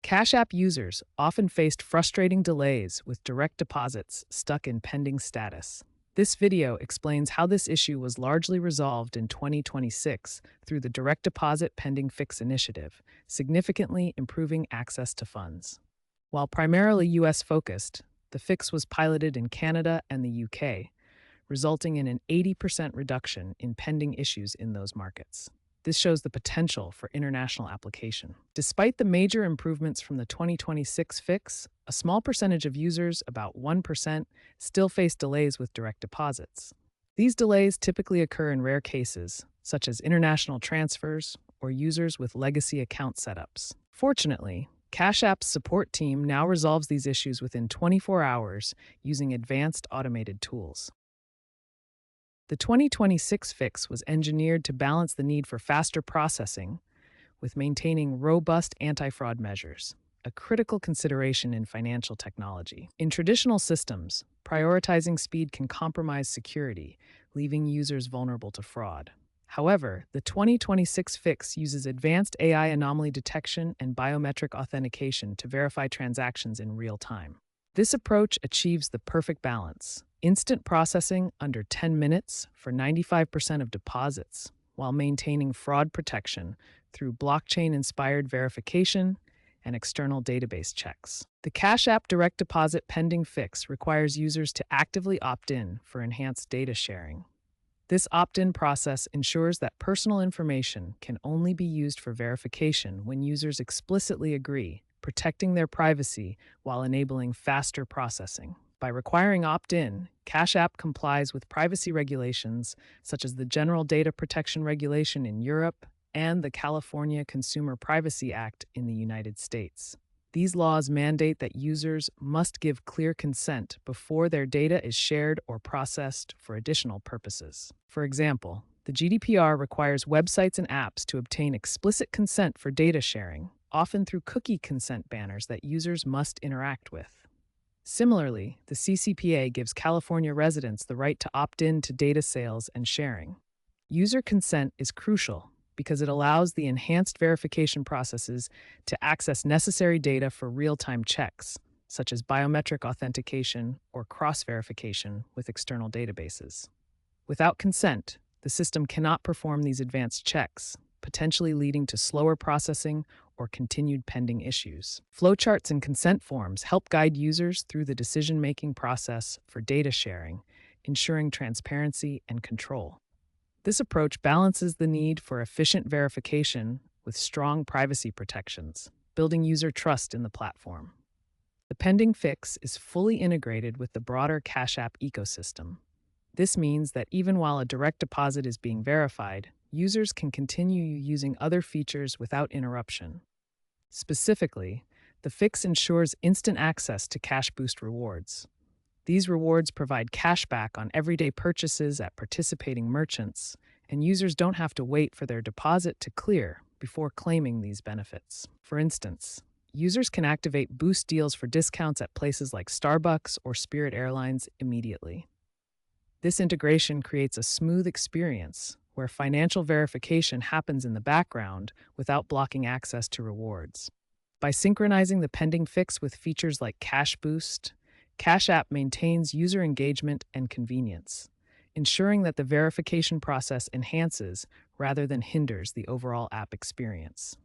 Cash App users often faced frustrating delays with direct deposits stuck in pending status. This video explains how this issue was largely resolved in 2026 through the Direct Deposit Pending Fix initiative, significantly improving access to funds. While primarily US focused, the fix was piloted in Canada and the UK, resulting in an 80% reduction in pending issues in those markets. This shows the potential for international application. Despite the major improvements from the 2026 fix, a small percentage of users, about 1%, still face delays with direct deposits. These delays typically occur in rare cases, such as international transfers or users with legacy account setups. Fortunately, Cash App's support team now resolves these issues within 24 hours using advanced automated tools. The 2026 fix was engineered to balance the need for faster processing with maintaining robust anti-fraud measures, a critical consideration in financial technology. In traditional systems, prioritizing speed can compromise security, leaving users vulnerable to fraud. However, the 2026 fix uses advanced AI anomaly detection and biometric authentication to verify transactions in real time. This approach achieves the perfect balance: instant processing under 10 minutes for 95% of deposits, while maintaining fraud protection through blockchain-inspired verification and external database checks. The Cash App Direct Deposit Pending Fix requires users to actively opt in for enhanced data sharing. This opt-in process ensures that personal information can only be used for verification when users explicitly agree, protecting their privacy while enabling faster processing. By requiring opt-in, Cash App complies with privacy regulations such as the General Data Protection Regulation in Europe and the California Consumer Privacy Act in the United States. These laws mandate that users must give clear consent before their data is shared or processed for additional purposes. For example, the GDPR requires websites and apps to obtain explicit consent for data sharing, often through cookie consent banners that users must interact with. Similarly, the CCPA gives California residents the right to opt in to data sales and sharing. User consent is crucial because it allows the enhanced verification processes to access necessary data for real-time checks, such as biometric authentication or cross-verification with external databases. Without consent, the system cannot perform these advanced checks, potentially leading to slower processing or continued pending issues. Flowcharts and consent forms help guide users through the decision-making process for data sharing, ensuring transparency and control. This approach balances the need for efficient verification with strong privacy protections, building user trust in the platform. The pending fix is fully integrated with the broader Cash App ecosystem. This means that even while a direct deposit is being verified, users can continue using other features without interruption. Specifically, the fix ensures instant access to Cash Boost rewards. These rewards provide cash back on everyday purchases at participating merchants, and users don't have to wait for their deposit to clear before claiming these benefits. For instance, users can activate boost deals for discounts at places like Starbucks or Spirit Airlines immediately. This integration creates a smooth experience where financial verification happens in the background without blocking access to rewards. By synchronizing the pending fix with features like Cash Boost, Cash App maintains user engagement and convenience, ensuring that the verification process enhances rather than hinders the overall app experience.